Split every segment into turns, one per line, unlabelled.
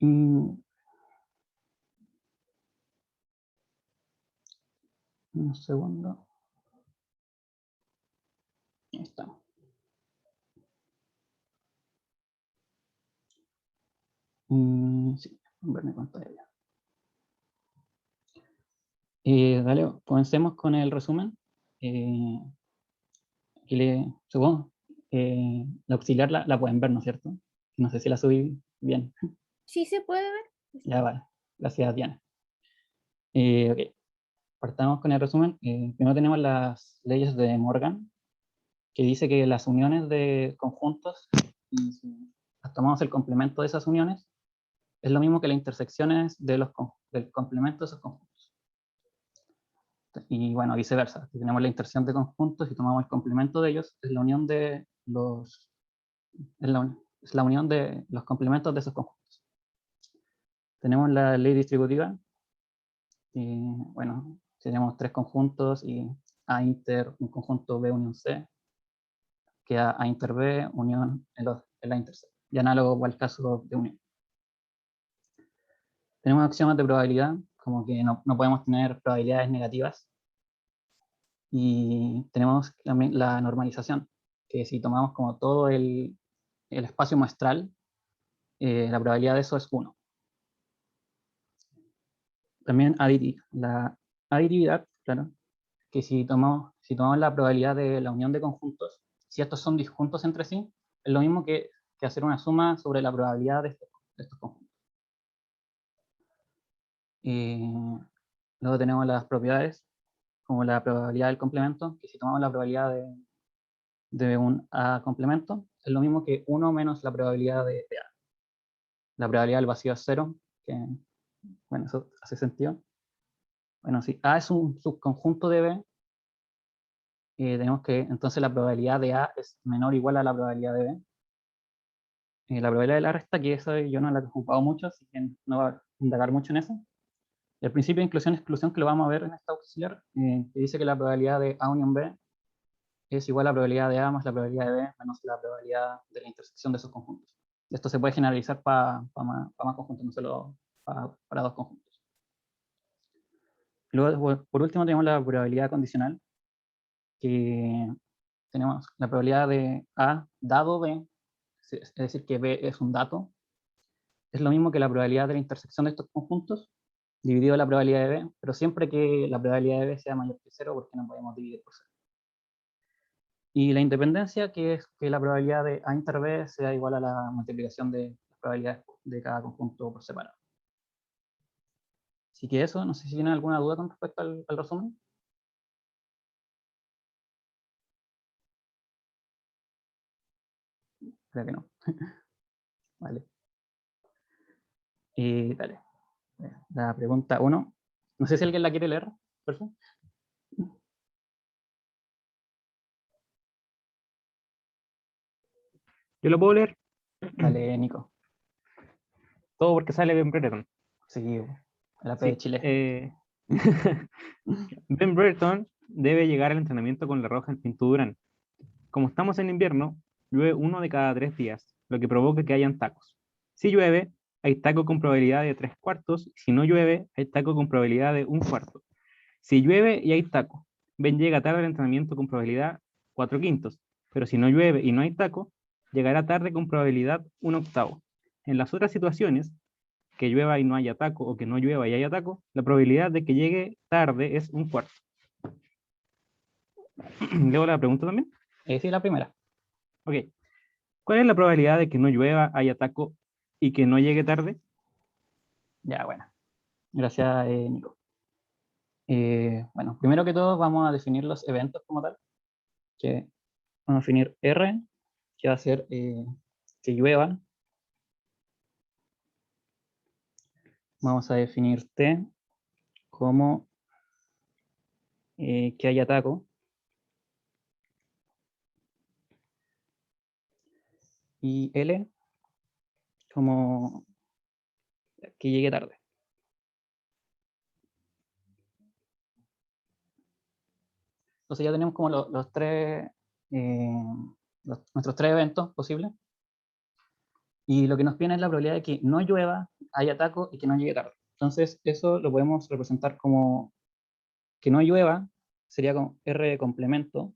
Un segundo. Ahí está. Sí, ver mi pantalla. Dale, comencemos con el resumen. Aquí supongo, la auxiliar la pueden ver, ¿no es cierto? No sé si la subí bien.
Sí se puede ver.
Ya vale, gracias Diana. Ok, partamos con el resumen. Primero tenemos las leyes de Morgan, que dice que las uniones de conjuntos, y si tomamos el complemento de esas uniones, es lo mismo que las intersecciones del complemento de esos conjuntos. Y bueno, viceversa. Si tenemos la intersección de conjuntos y tomamos el complemento de ellos, es la unión de los, es la unión de los complementos de esos conjuntos. Tenemos la ley distributiva. Y bueno, tenemos tres conjuntos y A inter, un conjunto B unión C, que A inter B, unión en la intersección. Y análogo al caso de unión. Tenemos axiomas de probabilidad, como que no podemos tener probabilidades negativas. Y tenemos la normalización, que si tomamos como todo el espacio muestral, la probabilidad de eso es 1. También la aditividad, claro, que si tomamos la probabilidad de la unión de conjuntos, si estos son disjuntos entre sí, es lo mismo que hacer una suma sobre la probabilidad de estos conjuntos. Luego tenemos las propiedades, como la probabilidad del complemento, que si tomamos la probabilidad de un A complemento, es lo mismo que 1 menos la probabilidad de A. La probabilidad del vacío es 0, que, bueno, eso hace sentido. Bueno, si A es un subconjunto de B, tenemos que, entonces la probabilidad de A es menor o igual a la probabilidad de B. La probabilidad de la resta, que eso yo no la he ocupado mucho, así que no voy a indagar mucho en eso. El principio de inclusión-exclusión, que lo vamos a ver en esta auxiliar, que dice que la probabilidad de A unión B es igual a la probabilidad de A más la probabilidad de B menos la probabilidad de la intersección de esos conjuntos. Esto se puede generalizar para más conjuntos, no solo para dos conjuntos. Luego, por último, tenemos la probabilidad condicional, que tenemos la probabilidad de A dado B, es decir, que B es un dato, es lo mismo que la probabilidad de la intersección de estos conjuntos, dividido la probabilidad de B, pero siempre que la probabilidad de B sea mayor que 0, porque no podemos dividir por 0. Y la independencia, que es que la probabilidad de A inter B sea igual a la multiplicación de las probabilidades de cada conjunto por separado. Así que eso, no sé si tienen alguna duda con respecto al resumen. Creo que no. Vale. Y dale. La pregunta 1. No sé si alguien la quiere leer, por favor.
Yo lo puedo leer.
Dale, Nico.
Todo porque sale Ben Brereton.
Sí, la P de Chile.
Ben Brereton debe llegar al entrenamiento con la roja en Pinto Durán. Como estamos en invierno, llueve 1 de cada 3 días, lo que provoca que hayan tacos. Si llueve, hay taco con probabilidad de 3/4. Si no llueve, hay taco con probabilidad de 1/4. Si llueve y hay taco, Ben llega tarde al entrenamiento con probabilidad 4/5. Pero si no llueve y no hay taco, llegará tarde con probabilidad 1/8. En las otras situaciones, que llueva y no haya taco, o que no llueva y haya taco, la probabilidad de que llegue tarde es 1/4. ¿Leo la pregunta también?
Sí, la primera.
Ok. ¿Cuál es la probabilidad de que no llueva, haya taco y que no llegue tarde?
Ya, bueno. Gracias, Nico. Bueno, primero que todo vamos a definir los eventos como tal. Que vamos a definir R, que va a ser que llueva. Vamos a definir T como que haya taco. Y L como que llegue tarde. Entonces ya tenemos como nuestros tres eventos posibles. Y lo que nos piden es la probabilidad de que no llueva, haya taco y que no llegue tarde. Entonces, eso lo podemos representar como que no llueva, sería como R de complemento,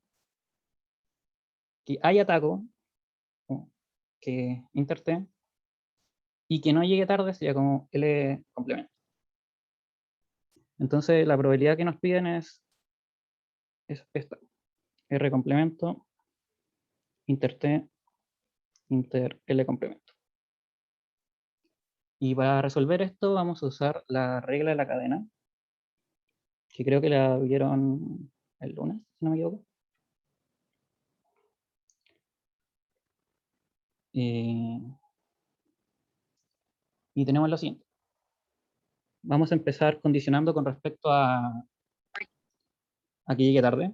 que haya taco, que inter T, y que no llegue tarde sería como L de complemento. Entonces, la probabilidad que nos piden es esta, R complemento, inter T, inter L complemento. Y para resolver esto vamos a usar la regla de la cadena, que creo que la vieron el lunes, si no me equivoco. Y tenemos lo siguiente. Vamos a empezar condicionando con respecto a que llegue tarde.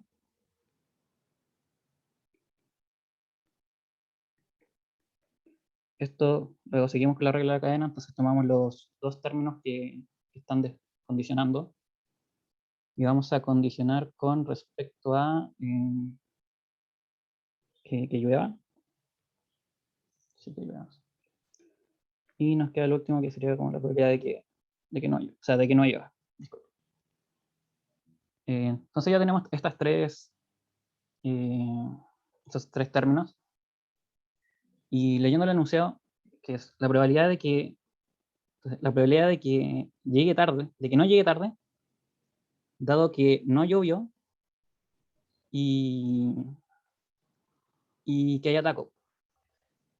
Esto, luego seguimos con la regla de la cadena, entonces tomamos los dos términos que están condicionando y vamos a condicionar con respecto a que llueva. Sí, que llueva. Y nos queda el último que sería como la probabilidad de que no llueva, o sea, de que no llueva. Disculpa. Entonces ya tenemos estos tres términos. Y leyendo el enunciado, que es la probabilidad de que llegue tarde, de que no llegue tarde, dado que no llovió y, y que haya taco.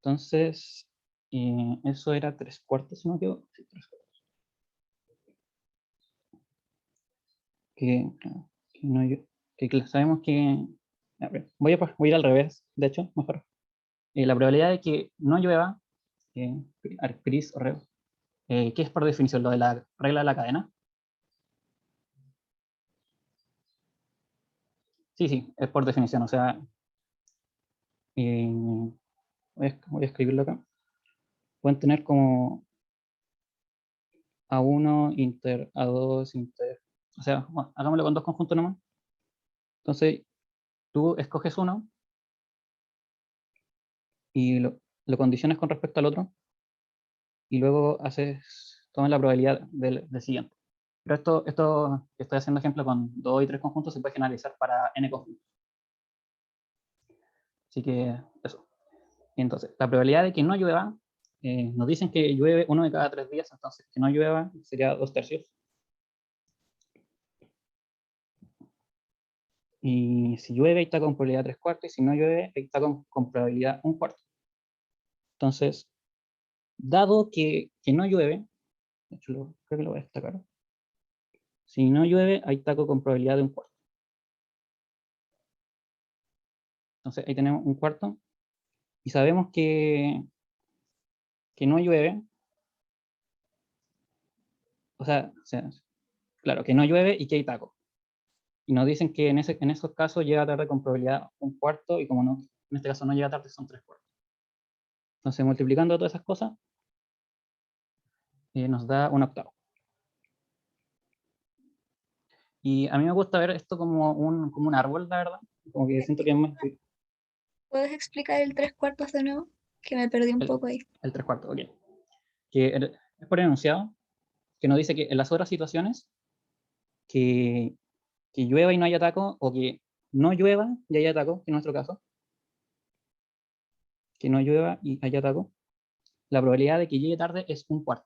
Entonces, eso era 3/4, si no me equivoco. Sí, 3/4. Que no sabemos que... A ver, voy a ir al revés, de hecho, mejor. La probabilidad de que no llueva, Chris o Reo, ¿qué es por definición? Lo de la regla de la cadena. Sí, sí, es por definición, o sea, voy a escribirlo acá. Pueden tener como A1 inter A2 inter, o sea, bueno, hagámoslo con dos conjuntos nomás. Entonces, tú escoges uno y lo condicionas con respecto al otro y luego tomas la probabilidad del siguiente. Pero esto que estoy haciendo ejemplo con 2 y 3 conjuntos se puede generalizar para n conjuntos. Así que eso. Entonces, la probabilidad de que no llueva, nos dicen que llueve 1 de cada 3 días, entonces que no llueva sería 2/3. Y si llueve, ahí está con probabilidad 3/4, y si no llueve, ahí está con probabilidad 1/4. Entonces, dado que no llueve, de hecho creo que lo voy a destacar. Si no llueve, ahí está con probabilidad de 1/4. Entonces, ahí tenemos 1/4. Y sabemos que no llueve, o sea, claro, que no llueve y que hay taco. Y nos dicen que en esos casos llega tarde con probabilidad 1/4, y como no, en este caso no llega tarde, son 3/4. Entonces, multiplicando todas esas cosas, nos da 1/8. Y a mí me gusta ver esto como un árbol, la verdad. Como que siento que es más
¿Puedes explicar el 3/4 de nuevo? Que me perdí un
el,
poco ahí.
el 3/4, ok. Que es por enunciado, que nos dice que en las otras situaciones, que, que llueva y no haya taco, o que no llueva y haya taco, que en nuestro caso, que no llueva y haya taco, la probabilidad de que llegue tarde es 1/4.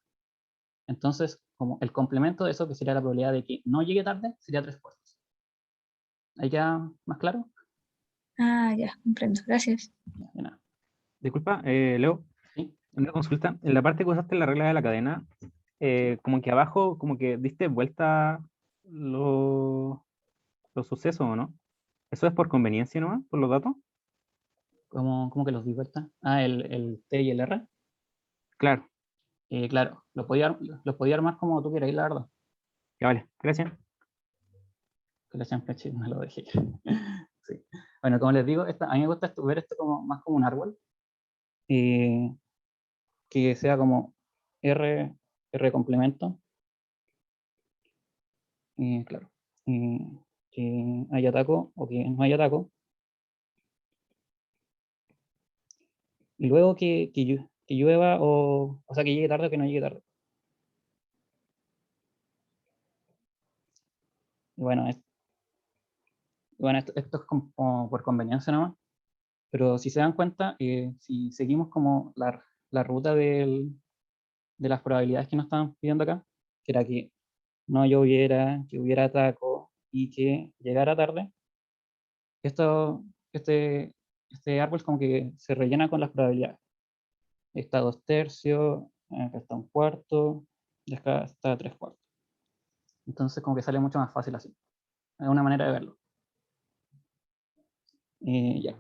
Entonces, como el complemento de eso, que sería la probabilidad de que no llegue tarde, sería 3/4. ¿Ahí queda más claro?
Ah, ya, comprendo. Gracias.
Ya, de nada.
Disculpa, Leo,
¿Sí?
una consulta. En la parte que usaste la regla de la cadena, como que abajo, como que diste vuelta los sucesos, ¿o no? ¿Eso es por conveniencia nomás, por los datos?
¿Cómo que los di vuelta? Ah, el T y el R.
Claro,
Claro, los podía armar como tú quieras, la verdad.
ya vale, gracias.
Que la Championship no lo dejé. Sí. Bueno, como les digo, a mí me gusta ver esto más como un árbol, eh, que sea como R, R complemento, claro, que haya taco o que no haya taco, y luego que llueva o sea, que llegue tarde o que no llegue tarde. Y bueno, esto es como por conveniencia nomás, pero si se dan cuenta, si seguimos como la ruta de las probabilidades que nos estaban pidiendo acá, que era que no lloviera, que hubiera taco y que llegara tarde, esto, este, este árbol como que se rellena con las probabilidades. Está 2/3, acá está 1/4, y acá está 3/4. Entonces como que sale mucho más fácil así. Es una manera de verlo. Ya.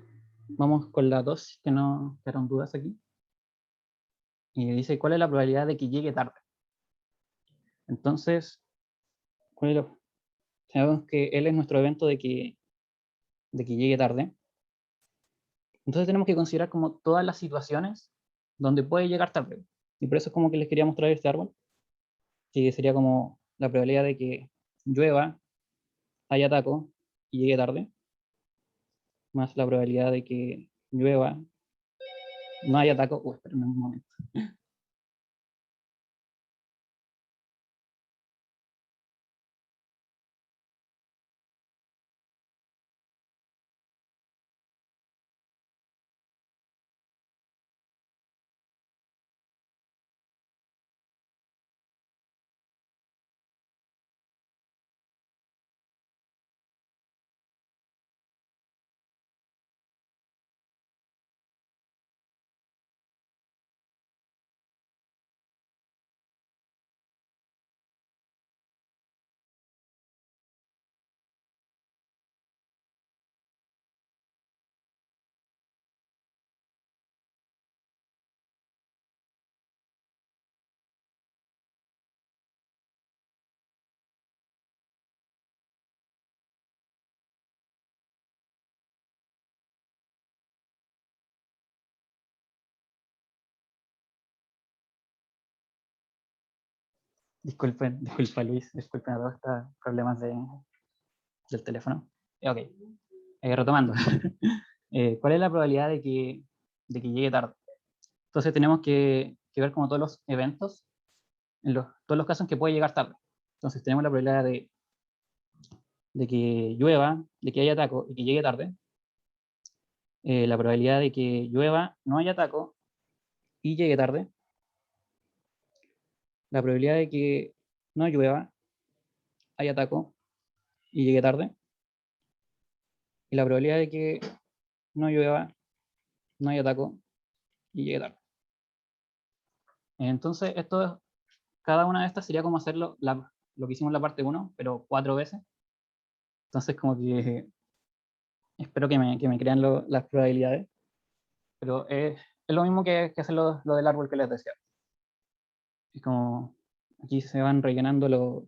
Vamos con la 2, que no quedaron dudas aquí. Y dice, ¿cuál es la probabilidad de que llegue tarde? Entonces, sabemos que él es nuestro evento de que llegue tarde. Entonces tenemos que considerar como todas las situaciones donde puede llegar tarde. Y por eso es como que les quería mostrar este árbol, que sería como la probabilidad de que llueva, haya taco y llegue tarde, más la probabilidad de que llueva, no haya taco. Esperen un momento. Disculpa Luis, disculpen a todos estos problemas del teléfono. Ok, retomando. ¿Cuál es la probabilidad de que llegue tarde? Entonces tenemos que ver como todos los eventos, todos los casos en que puede llegar tarde. Entonces tenemos la probabilidad de que llueva, de que haya taco y que llegue tarde. La probabilidad de que llueva, no haya taco y llegue tarde. La probabilidad de que no llueva, haya taco y llegue tarde. Y la probabilidad de que no llueva, no haya taco y llegue tarde. Entonces, cada una de estas sería como hacerlo lo que hicimos en la parte 1, pero 4 veces. Entonces, como que espero que me crean las probabilidades. Pero es lo mismo que hacer lo del árbol que les decía. Es como aquí se van rellenando los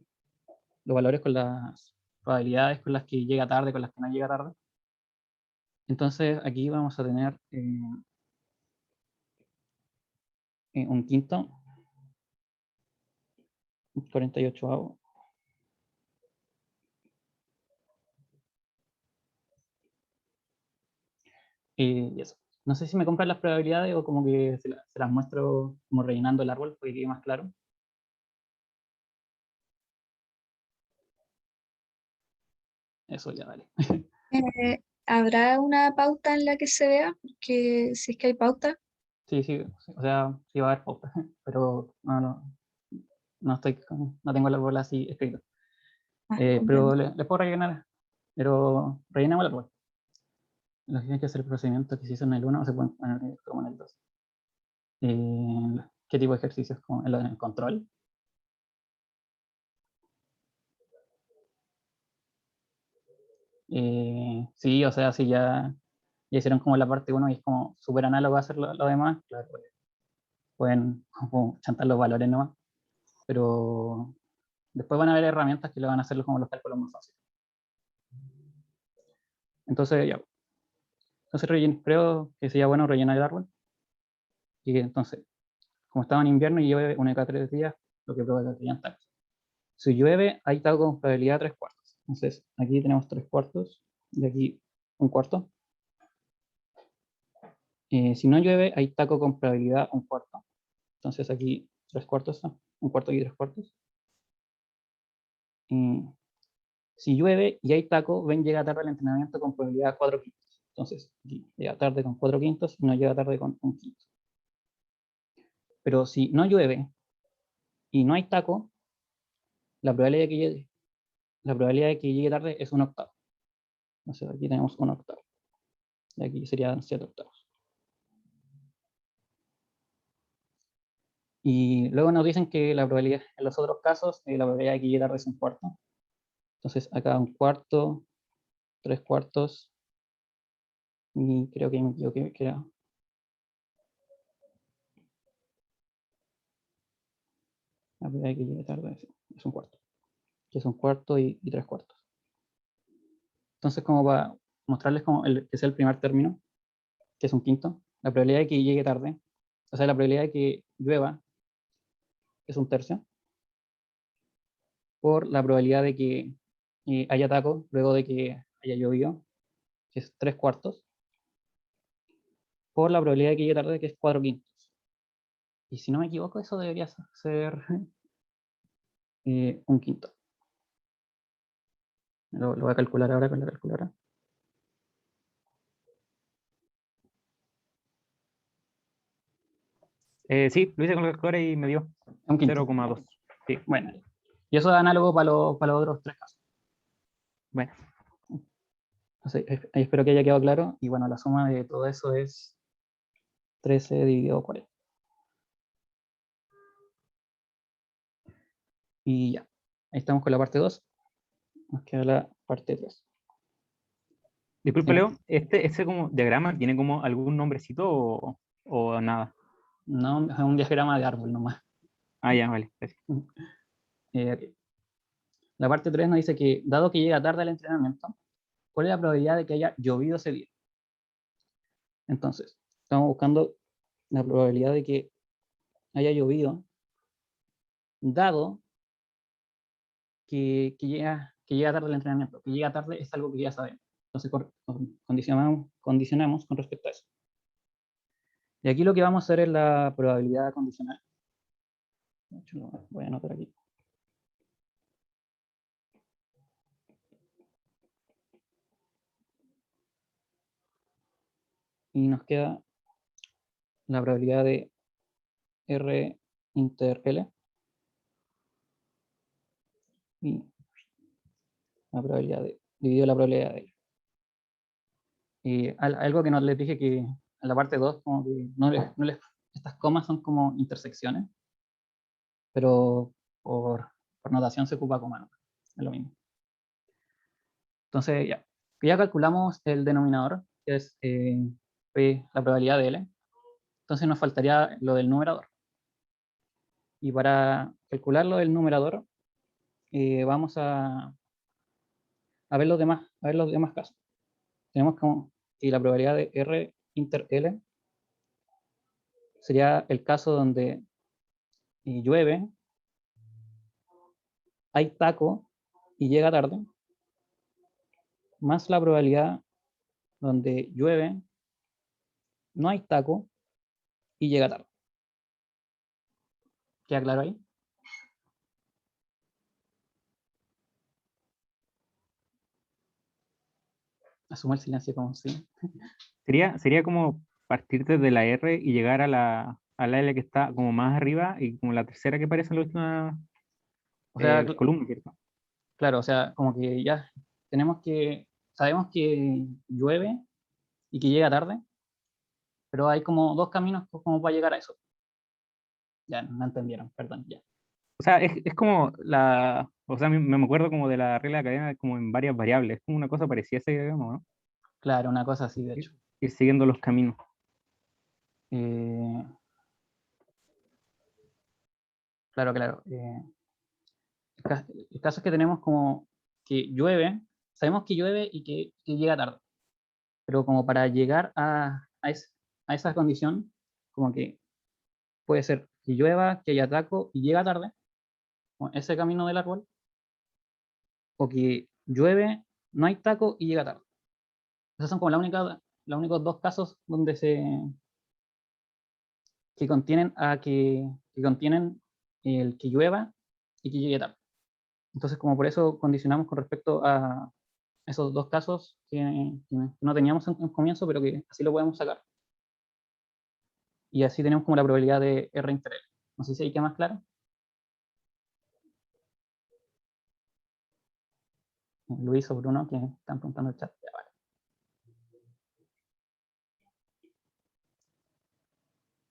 valores con las probabilidades con las que llega tarde, con las que no llega tarde. Entonces, aquí vamos a tener un quinto, un 48avo. Y eso. No sé si me compran las probabilidades o como que se las muestro como rellenando el árbol para que quede más claro. Eso ya, vale.
¿Habrá una pauta en la que se vea? Porque si es que hay pauta.
Sí, sí, o sea, sí va a haber pauta, pero no tengo el árbol así escrito. Pero
Comprendo.
les puedo rellenar, pero rellenamos el árbol. Los que tienen que hacer el procedimiento que se hizo en el 1 se pueden poner como en el 2. ¿Qué tipo de ejercicios? Como en el control. Sí, o sea, si ya hicieron como la parte 1 y es como súper análogo a hacer lo demás, claro, pueden como chantar los valores nomás, pero después van a haber herramientas que le van a hacer como los cálculos más fáciles. Entonces, ya. Entonces creo que sería bueno rellenar el árbol. Y entonces, como estaba en invierno y llueve una de cada 3 días, lo que provoca que hayan tacos. Si llueve, hay taco con probabilidad 3/4. Entonces, aquí tenemos 3/4 y aquí 1/4. Si no llueve, hay taco con probabilidad 1/4. Entonces aquí 3/4, 1/4 y 3/4. Si llueve y hay taco, Ben llega tarde al entrenamiento con probabilidad 4/5. Entonces, aquí llega tarde con 4/5 y no llega tarde con 1/5. Pero si no llueve y no hay taco, la probabilidad de que llegue tarde es 1/8. Entonces aquí tenemos 1/8. Y aquí serían 7/8. Y luego nos dicen que la probabilidad, en los otros casos, la probabilidad de que llegue tarde es 1/4. Entonces acá 1/4, 3/4, y creo que me equivoqué, que era... La probabilidad de que llegue tarde es 1/4. Que es 1/4 y 3/4. Entonces, como para mostrarles como que es el primer término, que es 1/5, la probabilidad de que llegue tarde, o sea, la probabilidad de que llueva es 1/3, por la probabilidad de que haya taco luego de que haya llovido, que es 3/4, por la probabilidad de que llegue tarde, que es 4/5. Y si no me equivoco, eso debería ser 1/5. Lo voy a calcular ahora con la calculadora.
Sí, lo hice con la calculadora y me dio
1/5.
0,2. Sí,
Bueno, y eso es análogo para los otros tres casos.
bueno.
Entonces, espero que haya quedado claro. Y bueno, la suma de todo eso es 13 dividido 40. Y ya, ahí estamos con la parte 2. Nos queda la parte 3.
Disculpe, Leo, ¿este como diagrama tiene como algún nombrecito o nada?
No, es un diagrama de árbol nomás.
Ah, ya, vale, gracias.
Ok. La parte 3 nos dice que, dado que llega tarde al entrenamiento, ¿cuál es la probabilidad de que haya llovido ese día? Entonces, estamos buscando la probabilidad de que haya llovido, dado que llega tarde al entrenamiento. Que llega tarde es algo que ya sabemos. Entonces, condicionamos con respecto a eso. Y aquí lo que vamos a hacer es la probabilidad condicional. De hecho, lo voy a anotar aquí. Y nos queda la probabilidad de R inter L y la probabilidad dividido la probabilidad de L. Y algo que no les dije, que en la parte 2, como que estas comas son como intersecciones, pero por notación se ocupa coma, ¿no? Es lo mismo. Entonces, ya calculamos el denominador, que es la probabilidad de L. Entonces nos faltaría lo del numerador. Y para calcular lo del numerador, vamos a ver los demás casos. Tenemos como que la probabilidad de R inter L sería el caso donde llueve, hay taco y llega tarde, más la probabilidad donde llueve, no hay taco y llega tarde. ¿Queda claro ahí? Asumo el silencio como sí.
Sería como partir desde la R y llegar a la L que está como más arriba y como la tercera que aparece en la última
O sea,
columna, ¿cierto?
claro, o sea, como que ya sabemos que llueve y que llega tarde, pero hay como dos caminos como para llegar a eso. Ya, no entendieron, perdón, ya.
O sea, es como o sea, me acuerdo como de la regla de cadena como en varias variables, es como una cosa parecida a ese diagrama, ¿no?
Claro, una cosa así, de
Ir,
hecho.
ir siguiendo los caminos.
Eh, claro. El caso es que tenemos como que llueve, sabemos que llueve y que llega tarde, pero como para llegar a esa condición, como que puede ser que llueva, que haya taco y llega tarde, como ese camino del árbol, o que llueve, no hay taco y llega tarde. Esas son como los únicos dos casos donde que contienen que contienen el que llueva y que llegue tarde. Entonces, como por eso condicionamos con respecto a esos dos casos que no teníamos en comienzo, pero que así lo podemos sacar. Y así tenemos como la probabilidad de R inter L. No sé si ahí queda más claro. Luis o Bruno, que están preguntando en el chat. Ya, vale.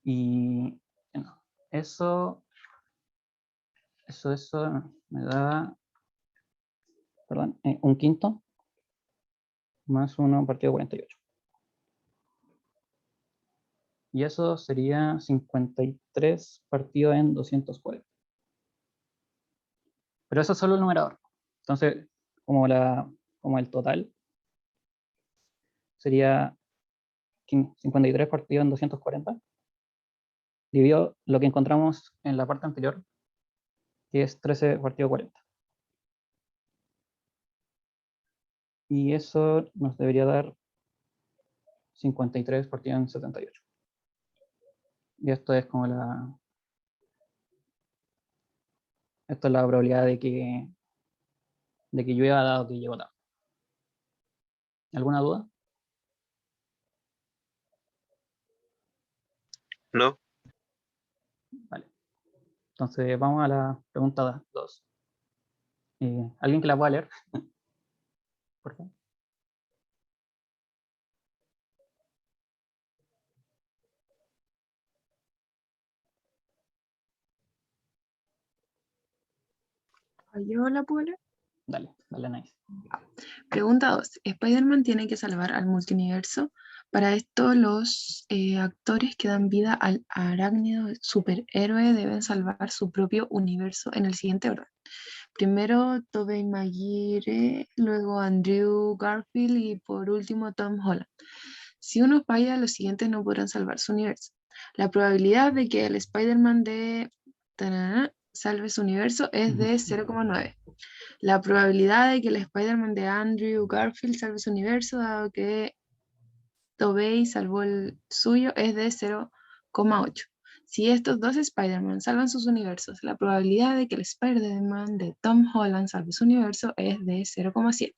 Y bueno, eso me da, perdón, un quinto más 1 partido 48. Y eso sería 53 partido en 240. Pero eso es solo el numerador. Entonces, como el total sería 53 partido en 240, dividido lo que encontramos en la parte anterior, que es 13 partido 40. Y eso nos debería dar 53 partido en 78. Y esto es como esto es la probabilidad de que llueva dado que llegó tarde. ¿Alguna duda?
No.
Vale. Entonces vamos a la pregunta 2. ¿Alguien que la pueda leer? Por favor.
¿Yo la puedo leer?
Dale, nice.
Pregunta 2. Spider-Man tiene que salvar al multiverso. Para esto, los actores que dan vida al arácnido superhéroe deben salvar su propio universo en el siguiente orden. Primero Tobey Maguire, luego Andrew Garfield y por último Tom Holland. Si uno falla, los siguientes no podrán salvar su universo. La probabilidad de que el Spider-Man de salve su universo es de 0,9. La probabilidad de que el Spider-Man de Andrew Garfield salve su universo, dado que Tobey salvó el suyo, es de 0,8. Si estos dos Spider-Man salvan sus universos, la probabilidad de que el Spider-Man de Tom Holland salve su universo es de 0,7.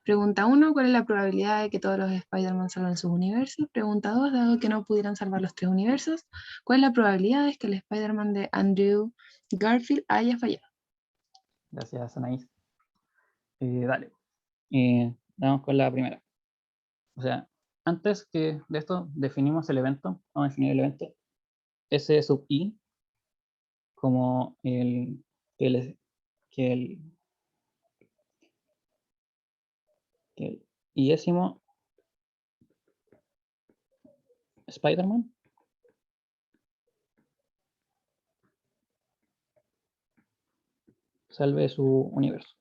Pregunta 1, ¿cuál es la probabilidad de que todos los Spider-Man salven sus universos? Pregunta 2, dado que no pudieran salvar los tres universos, ¿cuál es la probabilidad de que el Spider-Man de Andrew Garfield haya fallado?
Gracias, Anaís. Dale. Vamos con la primera. O sea, antes que de esto definimos el evento. Vamos a definir el evento S sub I como que el iésimo Spider-Man salve su universo.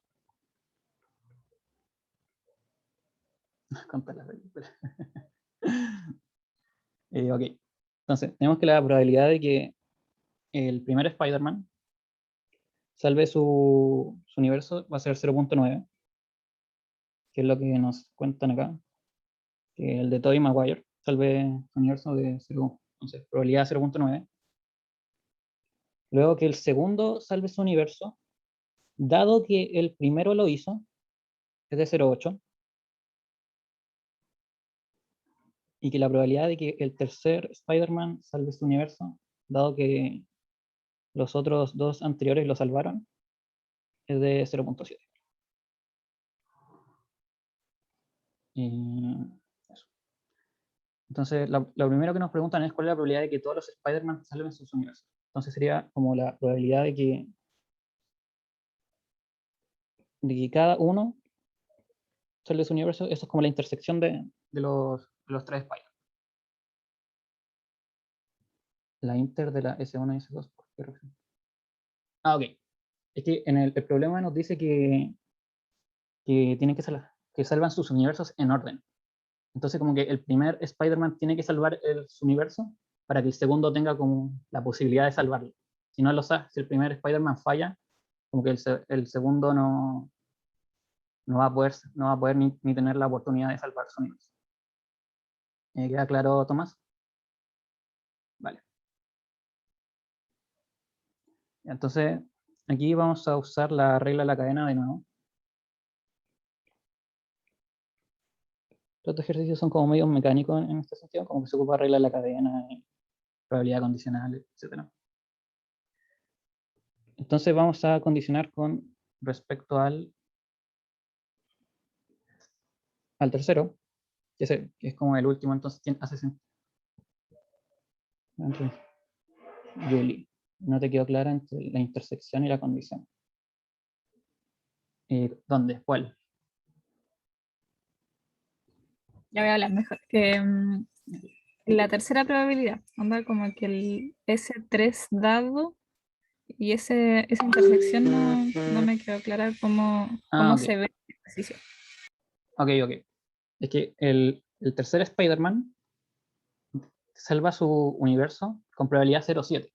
Contar la película. Ok. Entonces, tenemos que la probabilidad de que el primer Spider-Man salve su universo va a ser 0,9, que es lo que nos cuentan acá, que el de Tobey Maguire salve su universo de 0, entonces probabilidad 0,9. Luego que el segundo salve su universo, dado que el primero lo hizo, es de 0,8, y que la probabilidad de que el tercer Spider-Man salve su universo, dado que los otros dos anteriores lo salvaron, es de 0,7. Eso. Entonces, lo primero que nos preguntan es cuál es la probabilidad de que todos los Spider-Man salven sus universos. Entonces sería como la probabilidad de que cada uno salve su universo. Eso es como la intersección de los tres Spider-Man. La inter de la S1 y S2. ¿Por qué razón? Ok. Es que en el problema nos dice que tienen que salvan sus universos en orden. Entonces como que el primer Spider-Man tiene que salvar su universo para que el segundo tenga como la posibilidad de salvarlo. Si no si el primer Spider-Man falla, como que el segundo no va a poder ni tener la oportunidad de salvar su universo. ¿Queda claro, Tomás? Vale. Entonces, aquí vamos a usar la regla de la cadena de nuevo. Estos ejercicios son como medios mecánicos en este sentido, como que se ocupa regla de la cadena, y probabilidad condicional, etc. Entonces vamos a condicionar con respecto al tercero, que es como el último, entonces hace sentido. Julie, no te quedó clara entre la intersección y la condición. ¿Dónde? ¿Cuál?
Ya voy a hablar mejor. La tercera probabilidad, onda como que el S3 dado y esa intersección no me quedó clara cómo
Ok.
se ve el ejercicio.
Ok. Es que el tercer Spider-Man salva su universo con probabilidad 0,7.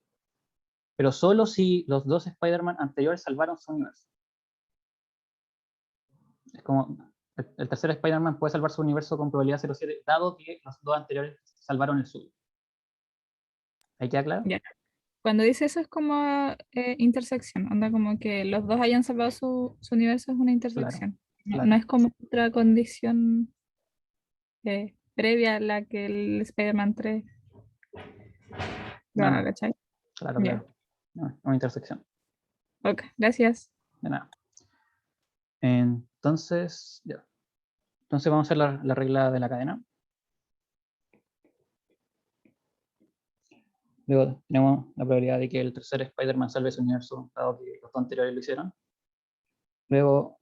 Pero solo si los dos Spider-Man anteriores salvaron su universo. Es como el tercer Spider-Man puede salvar su universo con probabilidad 0,7, dado que los dos anteriores salvaron el suyo. ¿Ahí queda claro?
Ya. Cuando dice eso es como intersección, onda como que los dos hayan salvado su universo es una intersección. No
Claro.
es como otra condición previa a la que el Spider-Man 3 lo haga,
No.
¿cachai?
Claro.
Ya.
No, una intersección.
Ok, gracias.
De nada. Entonces, ya. Entonces vamos a hacer la regla de la cadena. Luego tenemos la probabilidad de que el tercer Spider-Man salve su universo, dado que los dos anteriores lo hicieron. Luego,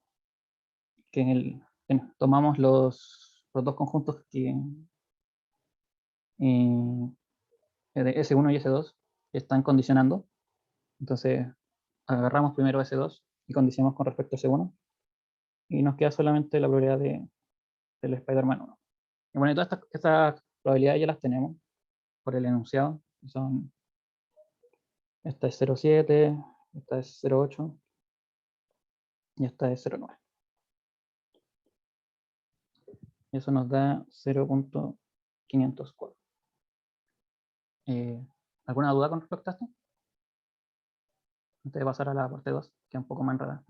tomamos los dos conjuntos de S1 y S2 que están condicionando. Entonces, agarramos primero S2 y condicionamos con respecto a S1. Y nos queda solamente la probabilidad del Spider-Man 1. Y bueno, todas estas probabilidades ya las tenemos por el enunciado. Esta es 0,7, esta es 0,8 y esta es 0,9. Y eso nos da 0.504. ¿Alguna duda con respecto a esto? Antes de pasar a la parte 2, que es un poco más enredada.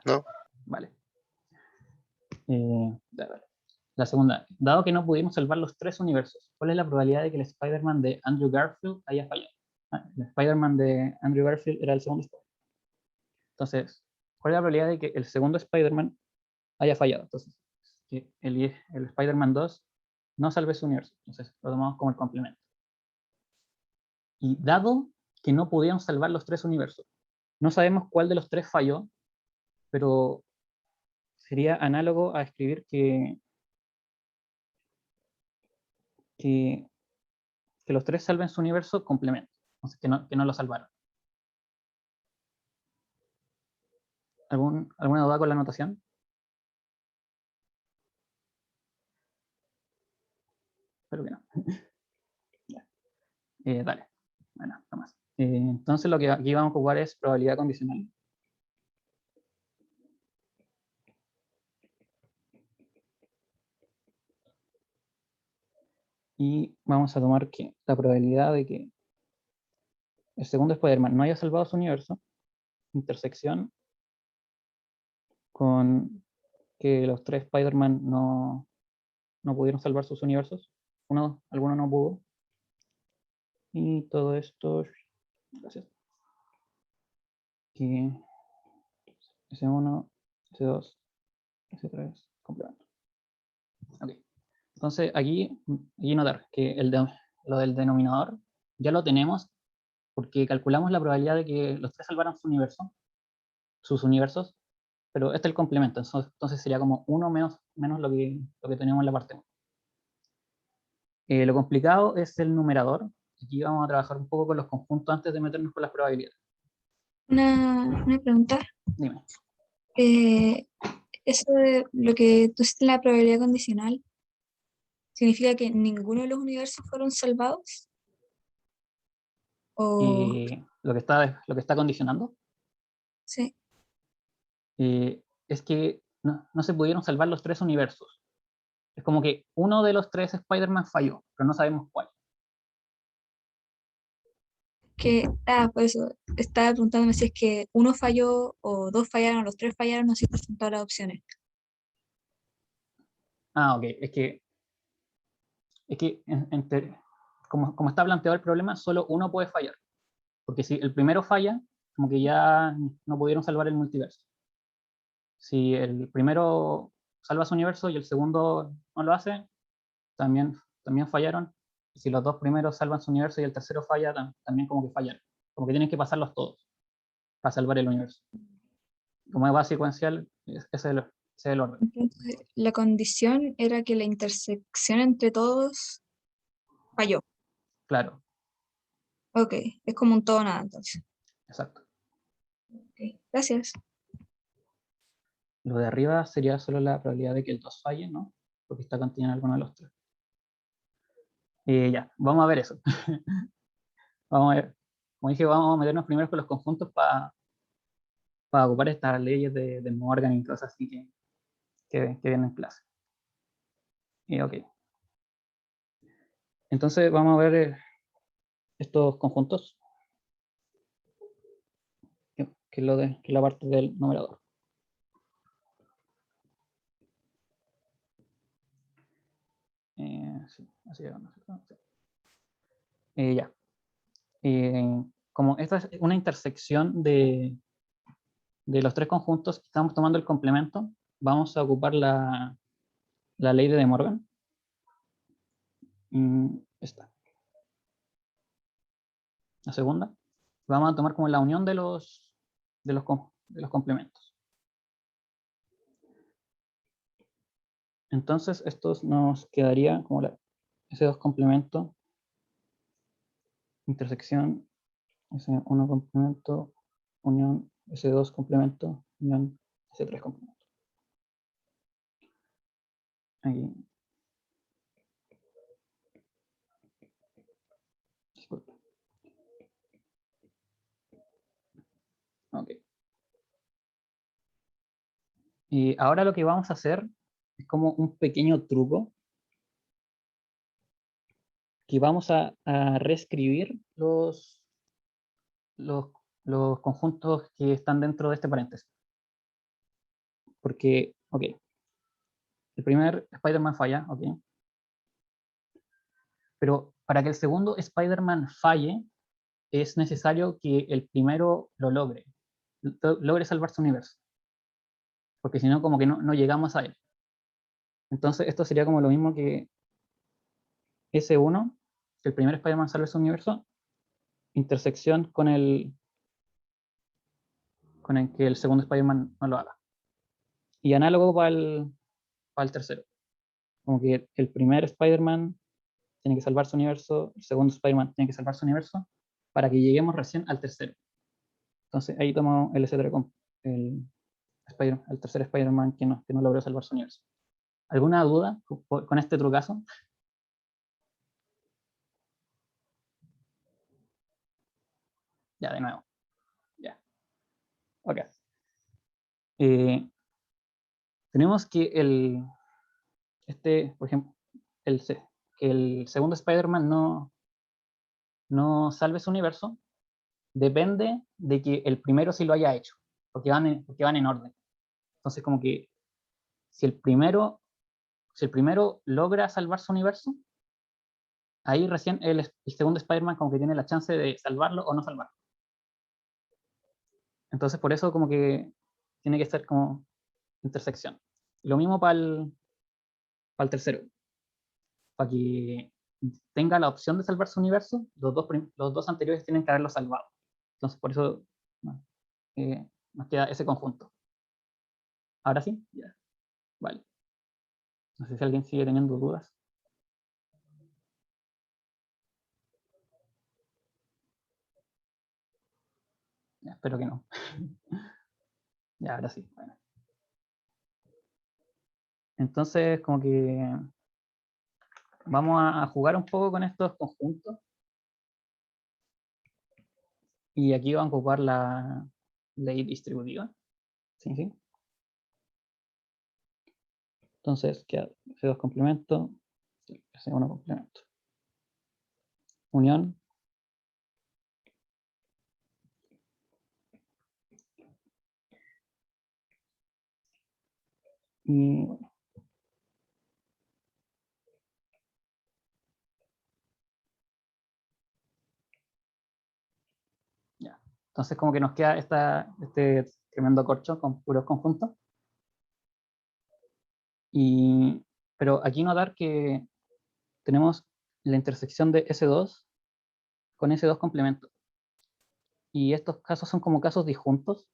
No.
Vale. La segunda, dado que no pudimos salvar los tres universos, ¿cuál es la probabilidad de que el Spider-Man de Andrew Garfield haya fallado? El Spider-Man de Andrew Garfield era el segundo Spider-Man. Entonces, ¿cuál es la probabilidad de que el segundo Spider-Man haya fallado? Entonces, que el Spider-Man 2 no salve su universo. Entonces, lo tomamos como el complemento. Y dado que no pudieron salvar los tres universos, no sabemos cuál de los tres falló, pero sería análogo a escribir que los tres salven su universo complemento. Entonces, que no lo salvaron. ¿Alguna duda con la anotación? Espero que no. Dale. Bueno, nada más. Entonces lo que aquí vamos a jugar es probabilidad condicional. Y vamos a tomar que la probabilidad de que el segundo Spider-Man no haya salvado su universo, intersección con que los tres Spider-Man no pudieron salvar sus universos. Alguno no pudo. Y todo esto, gracias. Que S1, S2, S3, complemento. Ok. Entonces aquí notar que lo del denominador ya lo tenemos porque calculamos la probabilidad de que los tres salvaran sus universos, pero este es el complemento, entonces sería como 1 menos lo que tenemos en la parte 1. Lo complicado es el numerador. Aquí vamos a trabajar un poco con los conjuntos antes de meternos con las probabilidades.
Una pregunta.
Dime.
Eso de lo que tú hiciste en la probabilidad condicional, ¿significa que ninguno de los universos fueron salvados? ¿O
Lo que está condicionando.
sí?
es que no se pudieron salvar los 3 universos. Es como que uno de los 3 Spider-Man falló, pero no sabemos cuál.
Por eso estaba preguntándome si es que uno falló o 2 fallaron, los 3 fallaron, no sé si son todas las opciones.
Ok, como está planteado el problema, solo uno puede fallar. Porque si el primero falla, como que ya no pudieron salvar el multiverso. Si el primero salva su universo y el segundo no lo hace, también fallaron. Y si los 2 primeros salvan su universo y el tercero falla, también como que fallaron. Como que tienen que pasarlos todos para salvar el universo. Como va secuencial, ese es el orden.
Entonces, la condición era que la intersección entre todos falló.
Claro,
Ok, es como un todo o nada entonces.
exacto.
Ok, gracias.
Lo de arriba sería solo la probabilidad de que el 2 falle, ¿no? Porque está contiene en alguno de los 3. Ya, vamos a ver eso. Vamos a ver. Como dije, vamos a meternos primero con los conjuntos para ocupar estas leyes de Morgan y cosas así que vienen en clase. Ok. Entonces vamos a ver estos conjuntos, que es la parte del numerador. Sí, así es, ¿no? Ya. Como esta es una intersección de los 3 conjuntos, estamos tomando el complemento, vamos a ocupar la ley de Morgan. Esta. La segunda. Vamos a tomar como la unión de los complementos. Entonces, estos nos quedaría como S2 complemento, intersección, S1 complemento, unión, S2 complemento, unión, S3 complemento. Aquí. Disculpa. Ok. Y ahora lo que vamos a hacer es como un pequeño truco que vamos a reescribir los conjuntos que están dentro de este paréntesis. Porque, ok, el primer Spider-Man falla, ok. Pero para que el segundo Spider-Man falle, es necesario que el primero lo logre salvar su universo. Porque si no, como que no llegamos a él. Entonces, esto sería como lo mismo que S1, que el primer Spider-Man salve su universo, intersección con el que el segundo Spider-Man no lo haga. Y análogo para el tercero. Como que el primer Spider-Man tiene que salvar su universo, el segundo Spider-Man tiene que salvar su universo, para que lleguemos recién al tercero. Entonces ahí tomo el S3 el tercer Spider-Man que no logró salvar su universo. ¿Alguna duda con este trucazo? Ya, de nuevo. Ya. Ok. Tenemos que por ejemplo, que el segundo Spider-Man no salve su universo, depende de que el primero sí lo haya hecho, porque van en orden. Entonces, como que si el primero logra salvar su universo, ahí recién el segundo Spider-Man como que tiene la chance de salvarlo o no salvarlo. Entonces, por eso como que tiene que ser como intersección. Lo mismo para el tercero. Para que tenga la opción de salvar su universo, los dos anteriores tienen que haberlo salvado. Entonces, por eso nos queda ese conjunto. ¿Ahora sí? Ya. Vale. No sé si alguien sigue teniendo dudas. Ya, espero que no. Ya, ahora sí. Bueno. Entonces, como que vamos a jugar un poco con estos conjuntos. Y aquí vamos a ocupar la ley distributiva. ¿Sí? Entonces queda S2 complemento, S1 complemento. Unión. Y bueno. Ya. Entonces como que nos queda este tremendo corcho con puros conjuntos. Pero aquí notar que tenemos la intersección de S2 con S2 complemento. Y estos casos son como casos disjuntos.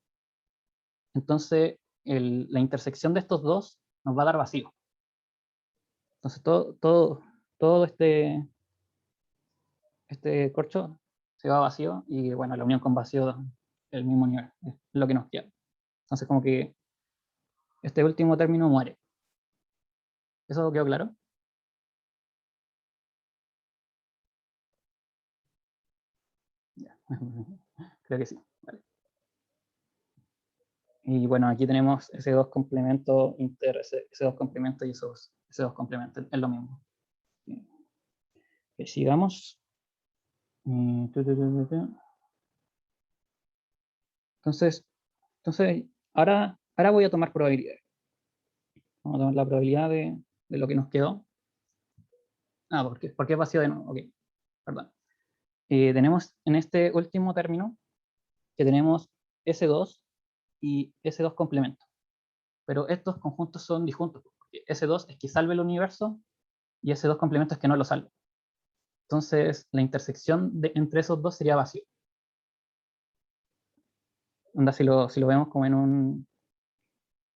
Entonces la intersección de estos dos nos va a dar vacío. Entonces todo este corcho se va vacío y bueno, la unión con vacío el mismo nivel, es lo que nos queda. Entonces como que este último término muere. ¿Eso quedó claro? Ya. Creo que sí. Vale. Y bueno, aquí tenemos S2 complemento, inter S2 complemento y esos S2 complemento, es lo mismo. Sigamos. Entonces ahora voy a tomar probabilidades. Vamos a tomar la probabilidad de lo que nos quedó. ¿Por qué vacío de nuevo? Ok, perdón. Tenemos en este último término que tenemos S2 y S2 complemento. Pero estos conjuntos son disjuntos, porque S2 es que salve el universo y S2 complemento es que no lo salve. Entonces, la intersección entre esos dos sería vacío. Onda, si lo vemos como en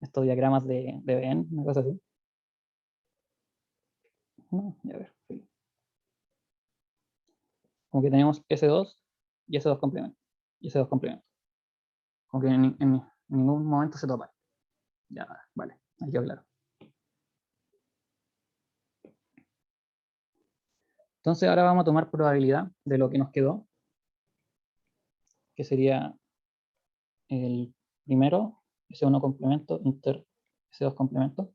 estos diagramas de Venn, una cosa así. No, ya ver. Sí. Como que tenemos S2 y S2 complemento. Y S2 complemento. Como que en ningún momento se topan. Ya, vale, ahí quedó claro. Entonces ahora vamos a tomar probabilidad de lo que nos quedó, que sería el primero, S1 complemento, inter S2 complemento,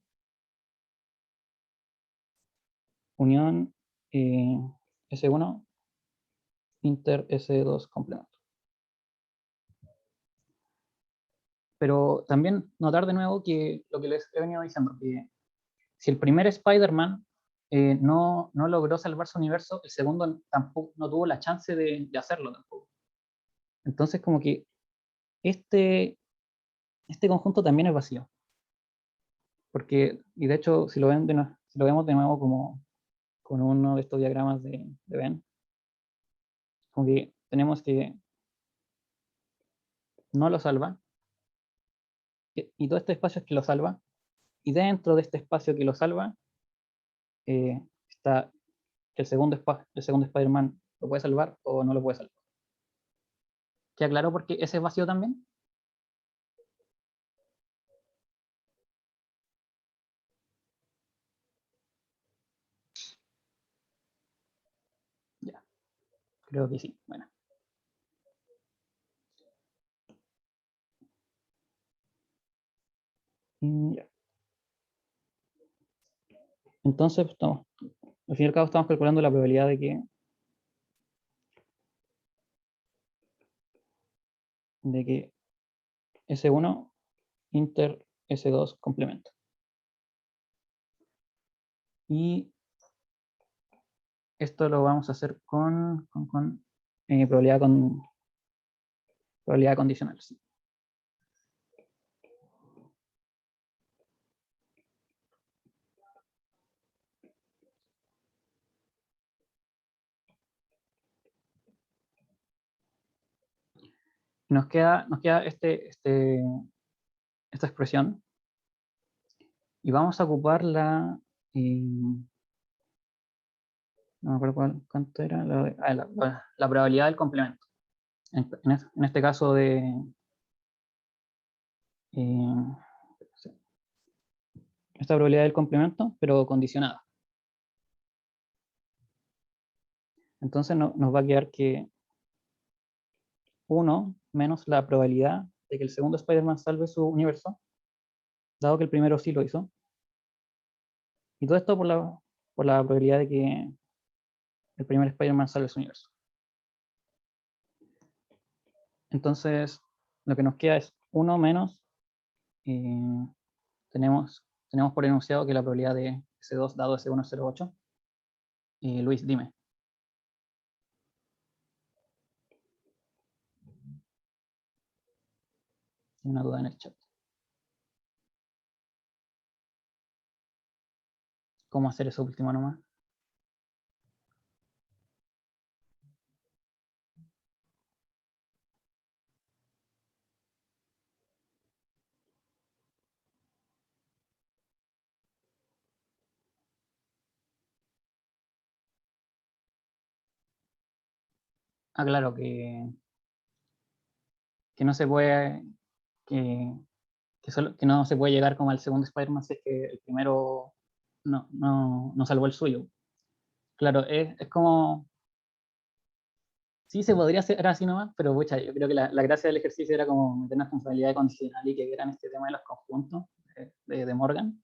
unión S1, inter S2 complemento. Pero también notar de nuevo que lo que les he venido diciendo, que si el primer Spider-Man no logró salvar su universo, el segundo tampoco no tuvo la chance de hacerlo tampoco. Entonces como que este conjunto también es vacío. Porque, y de hecho, si lo vemos de nuevo como con uno de estos diagramas de Venn, como que tenemos que no lo salva, y todo este espacio es que lo salva, y dentro de este espacio que lo salva, está el segundo Spider-Man lo puede salvar o no lo puede salvar. ¿Queda claro por qué ese es vacío también? Ya, creo que sí. Bueno. Ya. Entonces, al fin y al cabo estamos calculando la probabilidad de que S1 inter S2 complemento. Y esto lo vamos a hacer con probabilidad condicional. Sí. Nos queda esta expresión y vamos a ocupar no me acuerdo cuánto era, la probabilidad del complemento. En este caso esta probabilidad del complemento, pero condicionada. Entonces nos va a quedar que 1 menos la probabilidad de que el segundo Spider-Man salve su universo, dado que el primero sí lo hizo, Y todo esto por la probabilidad de que el primer Spider-Man salve su universo. Entonces, lo que nos queda es 1 menos, tenemos por enunciado que la probabilidad de S2 dado S1 es 0,8. Luis, dime. Hay una duda en el chat. ¿Cómo hacer eso último nomás? Ah, claro, que no se puede, que no se puede llegar como al segundo Spider-Man si es que el primero no salvó el suyo. Claro, es como, sí se podría hacer así nomás, pero pucha, yo creo que la gracia del ejercicio era como meter una responsabilidad condicional y que vieran este tema de los conjuntos de Morgan,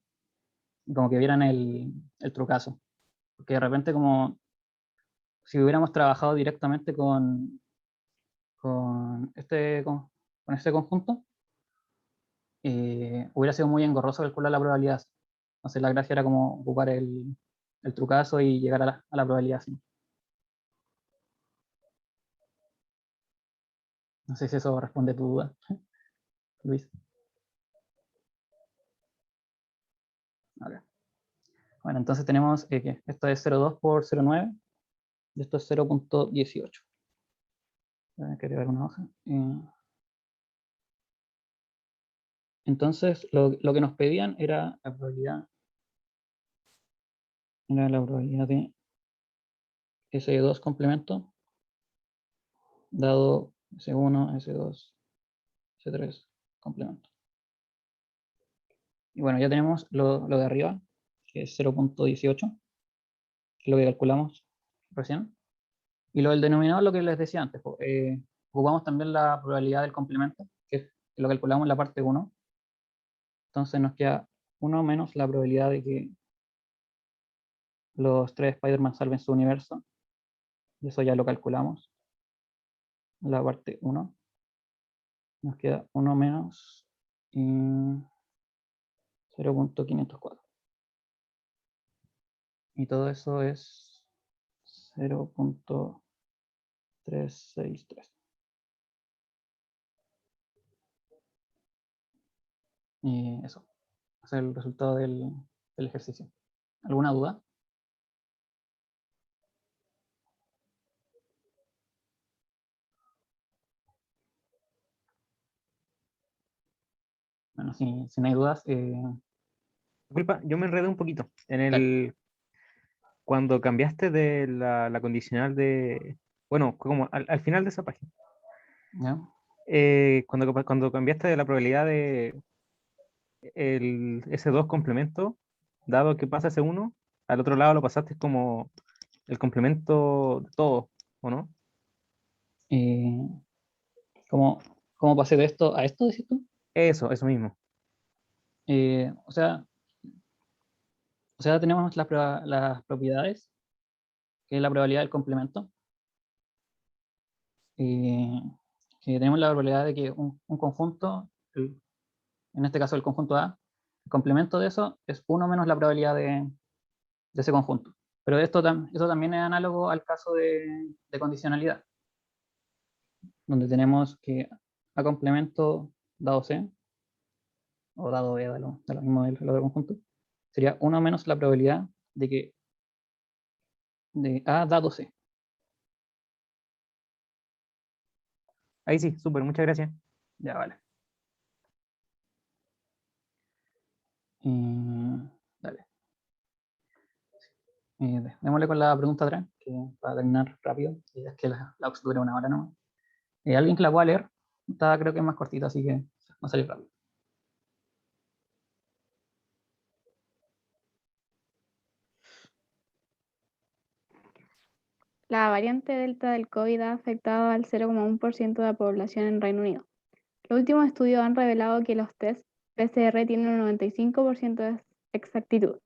y como que vieran el trucazo. Porque de repente como si hubiéramos trabajado directamente con este conjunto, hubiera sido muy engorroso calcular la probabilidad. Entonces la gracia era como ocupar el trucazo y llegar a la probabilidad. ¿Sí? No sé si eso responde a tu duda, Luis. Okay. Bueno, entonces tenemos que esto es 0,2 por 0,9 y esto es 0,18. Voy a agregar una hoja. Entonces lo que nos pedían era la probabilidad de S2 complemento dado S1, S2, S3 complemento. Y bueno, ya tenemos lo de arriba, que es 0,18, que es lo que calculamos recién. Y lo del denominador, lo que les decía antes, ocupamos también la probabilidad del complemento, que lo calculamos en la parte 1. Entonces nos queda 1 menos la probabilidad de que los 3 Spider-Man salven su universo. Y eso ya lo calculamos en la parte 1. Nos queda 1 menos 0,504. Y todo eso es 0,363. Y eso, ese es el resultado del ejercicio. ¿Alguna duda? Bueno, si no hay dudas,
Disculpa, yo me enredé un poquito
dale.
cuando cambiaste de la condicional bueno, como al final de esa página,
¿Ya?
cuando cambiaste de la probabilidad de el S2 complemento, dado que pasa S1, al otro lado lo pasaste como el complemento de todo, ¿o no?
Eh, ¿cómo, cómo pasé de esto a esto, decís tú?
Eso mismo.
O sea, tenemos las propiedades, que es la probabilidad del complemento. Que tenemos la probabilidad de que un conjunto, en este caso el conjunto A, el complemento de eso es 1 menos la probabilidad de ese conjunto. Pero eso también es análogo al caso de condicionalidad, donde tenemos que A complemento dado C, o dado B, de lo mismo del otro conjunto, sería 1 menos la probabilidad de que de A dado C.
Ahí sí, súper, muchas gracias.
Ya vale. Dale. Démosle con la pregunta 3, que para terminar rápido, y es que la UX dura 1 hora nomás. Alguien que la pueda leer, está, creo que es más cortita, así que va a salir rápido.
La variante Delta del COVID ha afectado al 0,1% de la población en Reino Unido. Los últimos estudios han revelado que los tests PCR tienen un 95% de exactitud,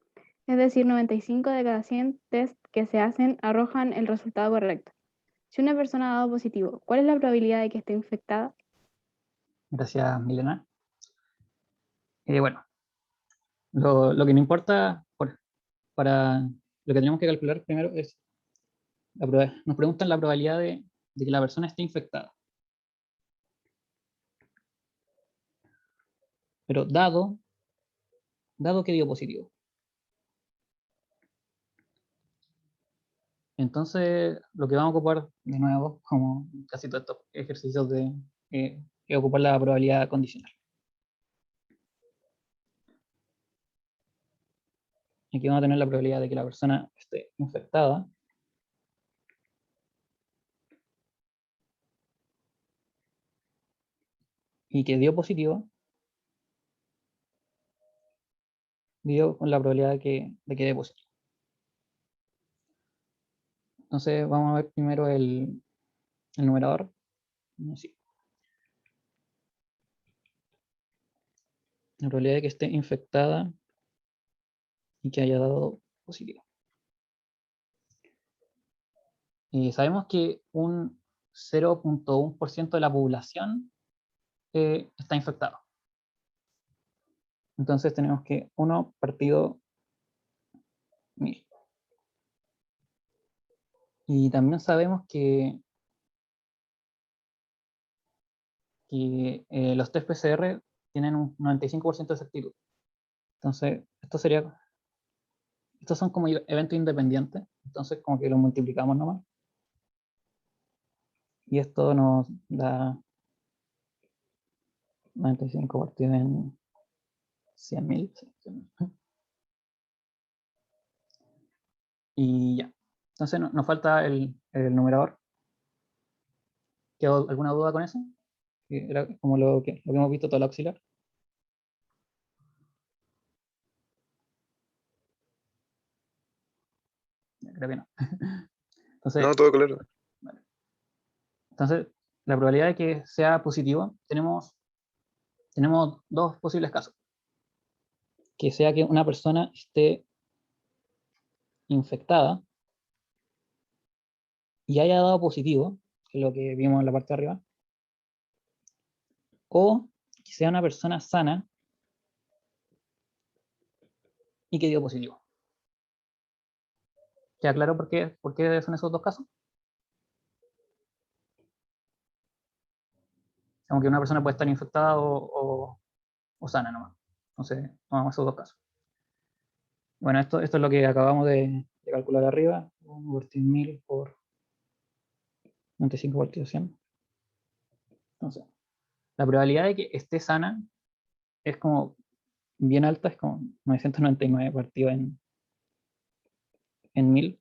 Es decir, 95 de cada 100 test que se hacen arrojan el resultado correcto. Si una persona ha dado positivo, ¿cuál es la probabilidad de que esté infectada?
Gracias, Milena. Bueno, lo que no importa para lo que tenemos que calcular primero es nos preguntan la probabilidad de que la persona esté infectada. Pero dado que dio positivo. Entonces, lo que vamos a ocupar de nuevo, como casi todos estos ejercicios es ocupar la probabilidad condicional. Aquí vamos a tener la probabilidad de que la persona esté infectada y que dio positivo, dio con la probabilidad de que dé positivo. Entonces vamos a ver primero el numerador. Sí. La probabilidad de que esté infectada y que haya dado positivo. Y sabemos que un 0.1% de la población está infectado. Entonces tenemos que 1 partido 1000. Y también sabemos que los test PCR tienen un 95% de exactitud. Entonces, estos son como eventos independientes, entonces como que los multiplicamos nomás. Y esto nos da 95 partido en 100.000. Y ya. Entonces nos falta el numerador. ¿Quedó alguna duda con eso? Que era como lo que hemos visto todo el auxiliar. Creo que no. Entonces,
No, todo claro.
vale. Entonces, la probabilidad de que sea positivo, tenemos dos posibles casos. Que sea que una persona esté infectada y haya dado positivo, que es lo que vimos en la parte de arriba, o que sea una persona sana y que dio positivo. ¿Queda claro por qué son esos dos casos? Aunque una persona puede estar infectada o sana nomás. Entonces, tomamos esos dos casos. Bueno, esto es lo que acabamos de calcular arriba. 1/1000 por 95/100. Entonces, la probabilidad de que esté sana es como bien alta, es como 999 partido en 1000.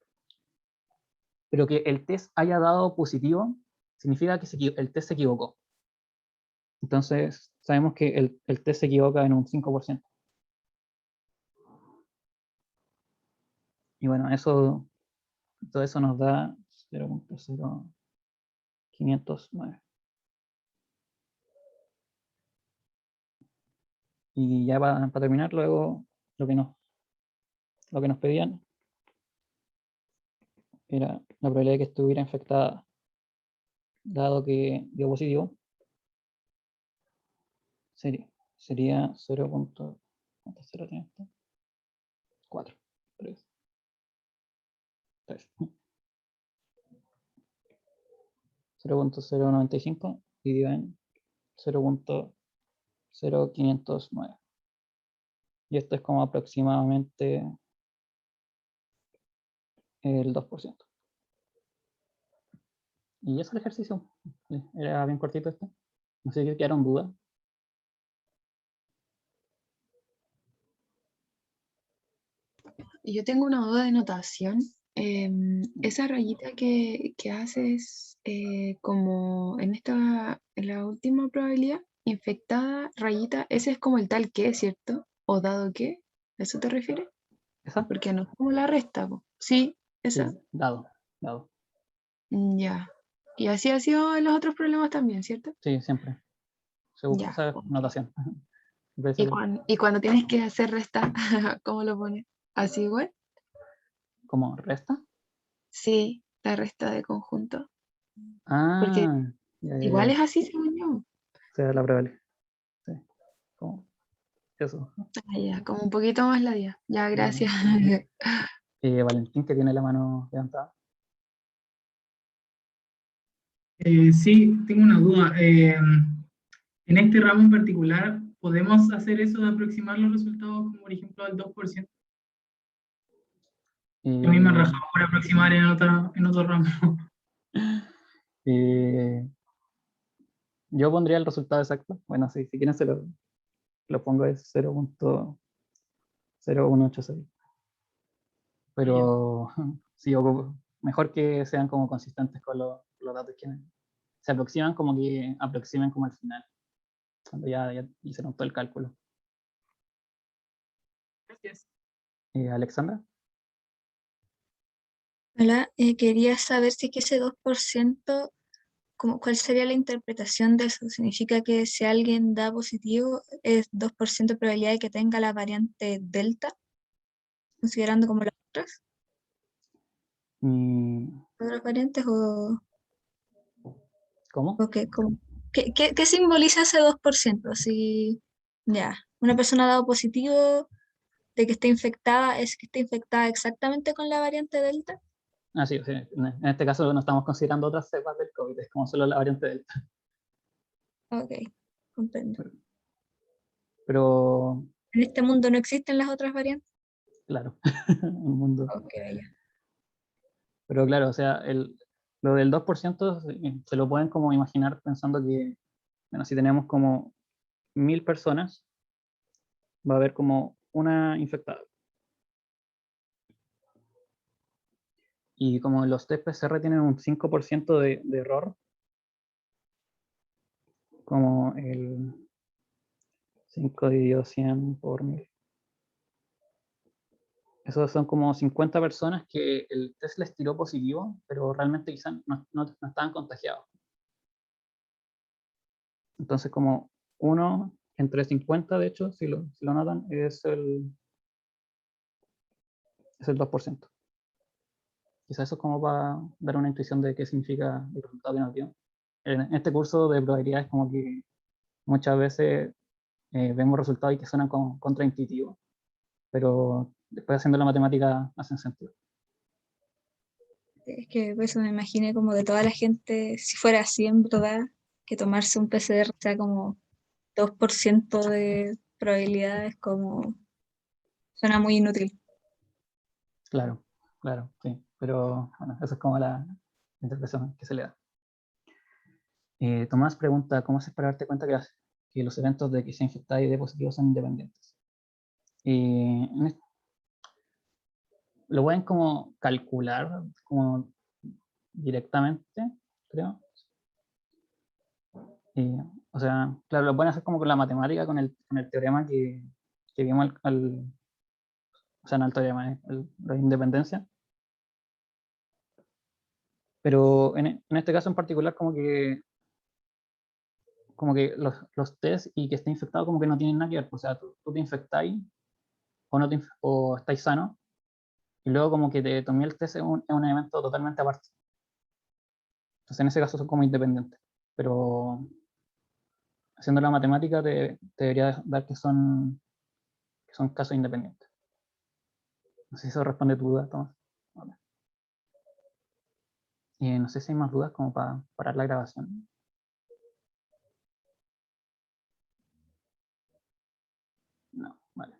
Pero que el test haya dado positivo significa que el test se equivocó. Entonces, sabemos que el test se equivoca en un 5%. Y bueno, todo eso nos da 0.0509. Y ya para terminar, luego lo que nos pedían era la probabilidad de que estuviera infectada dado que dio positivo. Sería 0.04, 3. 0.095 dividido en 0.0509. Y esto es como aproximadamente el 2%. Y eso es el ejercicio. Era bien cortito esto. No sé si quedaron dudas.
Yo tengo una duda de notación. Esa rayita que haces como en la última probabilidad, infectada, rayita, ese es como el tal que, ¿cierto? O dado que, ¿a eso te refieres?
¿Esa?
Porque no es como la resta, po. Sí, esa.
Sí, dado.
Ya. Y así ha sido en los otros problemas también, ¿cierto?
Sí, siempre. Se busca
Ya,
esa
ok.
notación.
Y cuando tienes que hacer resta, ¿cómo lo pones? así igual.
¿Cómo resta?
Sí, la resta de conjunto. Porque
Ah, ya,
igual
ya.
es así, según yo.
O sea, la probabilidad. Sí. Como eso.
Ah, ya, como un poquito más la día. Ya, gracias.
Valentín, que tiene la mano levantada.
Sí, tengo una duda. En este ramo en particular, ¿podemos hacer eso de aproximar los resultados, como por ejemplo al 2%? A mí me han
Eh,
rajado por aproximar en otro ramo.
eh, yo pondría el resultado exacto. Bueno, sí, si quieren lo pongo, es 0.0186. Pero sí, mejor que sean como consistentes con los datos que se aproximan, como que aproximen como al final, cuando ya hicieron todo el cálculo.
Gracias.
Alexandra.
Hola, quería saber si es que ese 2%, ¿cuál sería la interpretación de eso? ¿Significa que si alguien da positivo es 2% de probabilidad de que tenga la variante Delta, considerando como las
Mm,
otras variantes? ¿O
¿Cómo?
qué simboliza ese 2%? Si ya, una persona ha dado positivo de que esté infectada, ¿es que esté infectada exactamente con la variante Delta?
Ah, sí, en este caso no estamos considerando otras cepas del COVID, es como solo la variante Delta.
Ok, comprendo.
Pero,
¿En este mundo no existen las otras variantes?
claro, un mundo.
Ok, ya.
Pero claro, o sea, lo del 2% se lo pueden como imaginar pensando que, bueno, si tenemos como 1000 personas, va a haber como una infectada. Y como los test PCR tienen un 5% de error, como el 5 dividido 100 por 1000. Esos son como 50 personas que el test les tiró positivo, pero realmente quizás no estaban contagiados. Entonces, como 1 entre 50, de hecho, si lo notan, es el 2%. Quizás eso es como para dar una intuición de qué significa el resultado que nos dio. En este curso de probabilidades, como que muchas veces vemos resultados y que suenan como contraintuitivos, pero después haciendo la matemática hacen sentido.
Es que por eso me imaginé como de toda la gente, si fuera así en verdad, que tomarse un PCR sea como 2% de probabilidades, como suena muy inútil.
Claro, claro, sí. Pero bueno, esa es como la interpretación que se le da. Tomás pregunta, ¿cómo haces para darte cuenta que los eventos de que se infecta y de positivo son independientes? En lo pueden como calcular como directamente, creo. O sea, claro, lo pueden hacer como con la matemática, con el teorema que vimos o sea, no el teorema, la independencia. Pero en este caso en particular, como que los test y que esté infectado como que no tienen nada que ver. O sea, tú te infectáis o, no o estáis sano, y luego como que te tomé el test es un evento totalmente aparte. Entonces en ese caso son como independientes. Pero haciendo la matemática te debería dar que son casos independientes. No sé si eso responde a tu duda, Tomás. Vale. No sé si hay más dudas como para parar la grabación. No, vale.